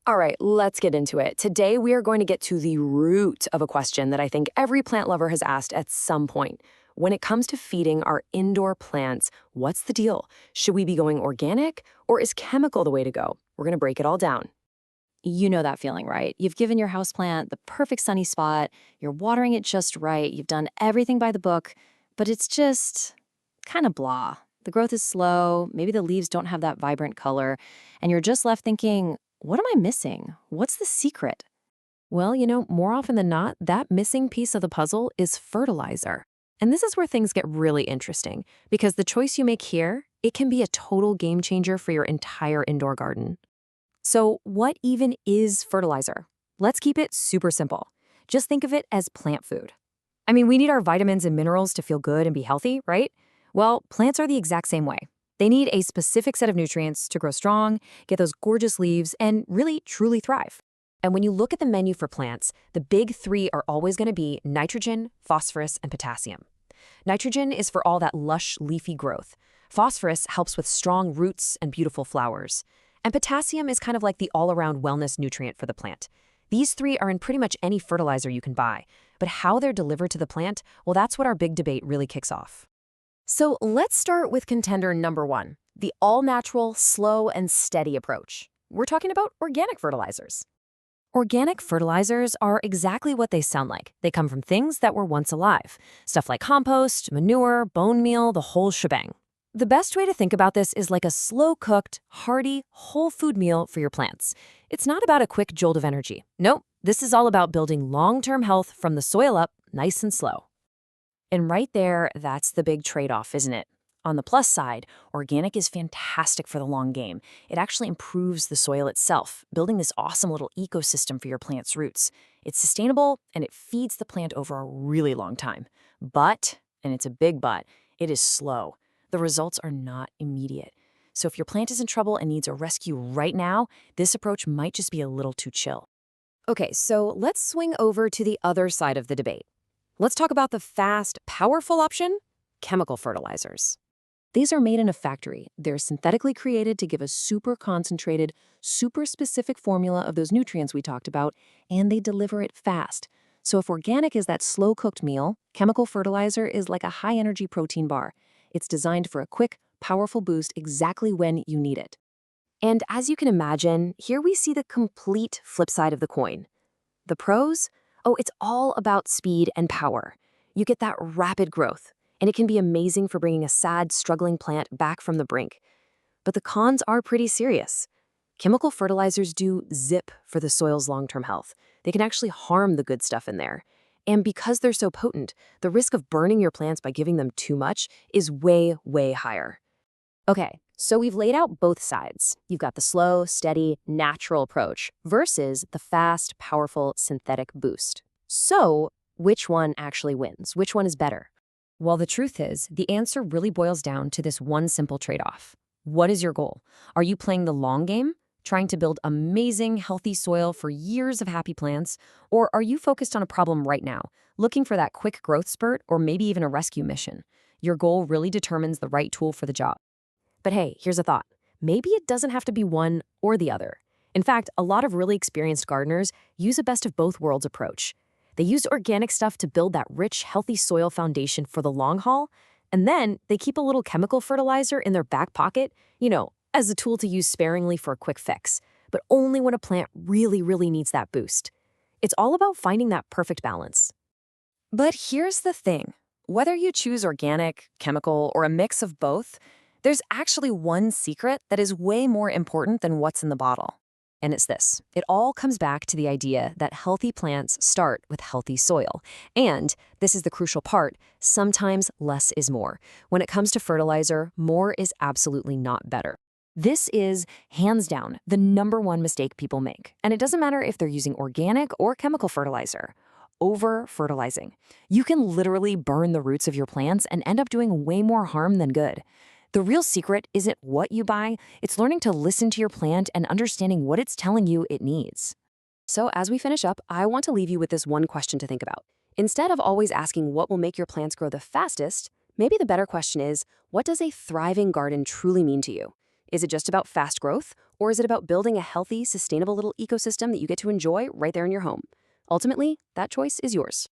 All right, let's get into it. Today, we are going to get to the root of a question that I think every plant lover has asked at some point. When it comes to feeding our indoor plants, what's the deal? Should we be going organic, or is chemical the way to go? We're going to break it all down. You know that feeling, right? You've given your houseplant the perfect sunny spot, you're watering it just right, you've done everything by the book, but it's just kind of blah. The growth is slow, maybe the leaves don't have that vibrant color, and you're just left thinking, what am I missing? What's the secret? Well, more often than not, that missing piece of the puzzle is fertilizer. And this is where things get really interesting, because the choice you make here, it can be a total game changer for your entire indoor garden. So what even is fertilizer? Let's keep it super simple. Just think of it as plant food. I mean, we need our vitamins and minerals to feel good and be healthy, right? Well, plants are the exact same way. They need a specific set of nutrients to grow strong, get those gorgeous leaves, and really, truly thrive. And when you look at the menu for plants, the big three are always going to be nitrogen, phosphorus, and potassium. Nitrogen is for all that lush, leafy growth. Phosphorus helps with strong roots and beautiful flowers. And potassium is kind of like the all-around wellness nutrient for the plant. These three are in pretty much any fertilizer you can buy. But how they're delivered to the plant, well, that's what our big debate really kicks off. So let's start with contender number one, the all-natural, slow, and steady approach. We're talking about organic fertilizers. Organic fertilizers are exactly what they sound like. They come from things that were once alive. Stuff like compost, manure, bone meal, the whole shebang. The best way to think about this is like a slow-cooked, hearty, whole food meal for your plants. It's not about a quick jolt of energy. Nope, this is all about building long-term health from the soil up, nice and slow. And right there, that's the big trade-off, isn't it? On the plus side, organic is fantastic for the long game. It actually improves the soil itself, building this awesome little ecosystem for your plant's roots. It's sustainable, and it feeds the plant over a really long time. But, and it's a big but, it is slow. The results are not immediate. So if your plant is in trouble and needs a rescue right now, this approach might just be a little too chill. Okay, so let's swing over to the other side of the debate. Let's talk about the fast, powerful option, chemical fertilizers. These are made in a factory. They're synthetically created to give a super concentrated, super specific formula of those nutrients we talked about, and they deliver it fast. So if organic is that slow-cooked meal, chemical fertilizer is like a high-energy protein bar. It's designed for a quick, powerful boost exactly when you need it. And as you can imagine, here we see the complete flip side of the coin. The pros? Oh, it's all about speed and power. You get that rapid growth, and it can be amazing for bringing a sad, struggling plant back from the brink. But the cons are pretty serious. Chemical fertilizers do zip for the soil's long-term health. They can actually harm the good stuff in there. And because they're so potent, the risk of burning your plants by giving them too much is way, way higher. Okay, so we've laid out both sides. You've got the slow, steady, natural approach versus the fast, powerful, synthetic boost. So, which one actually wins? Which one is better? Well, the truth is, the answer really boils down to this one simple trade-off. What is your goal? Are you playing the long game, trying to build amazing, healthy soil for years of happy plants? Or are you focused on a problem right now, looking for that quick growth spurt or maybe even a rescue mission? Your goal really determines the right tool for the job. But hey, here's a thought. Maybe it doesn't have to be one or the other. In fact, a lot of really experienced gardeners use a best of both worlds approach. They use organic stuff to build that rich, healthy soil foundation for the long haul, and then they keep a little chemical fertilizer in their back pocket, as a tool to use sparingly for a quick fix, but only when a plant really, really needs that boost. It's all about finding that perfect balance. But here's the thing. Whether you choose organic, chemical, or a mix of both, there's actually one secret that is way more important than what's in the bottle. And it's this. It all comes back to the idea that healthy plants start with healthy soil. And, this is the crucial part, sometimes less is more. When it comes to fertilizer, more is absolutely not better. This is, hands down, the #1 mistake people make. And it doesn't matter if they're using organic or chemical fertilizer. Over-fertilizing. You can literally burn the roots of your plants and end up doing way more harm than good. The real secret isn't what you buy, it's learning to listen to your plant and understanding what it's telling you it needs. So as we finish up, I want to leave you with this one question to think about. Instead of always asking what will make your plants grow the fastest, maybe the better question is, what does a thriving garden truly mean to you? Is it just about fast growth, or is it about building a healthy, sustainable little ecosystem that you get to enjoy right there in your home? Ultimately, that choice is yours.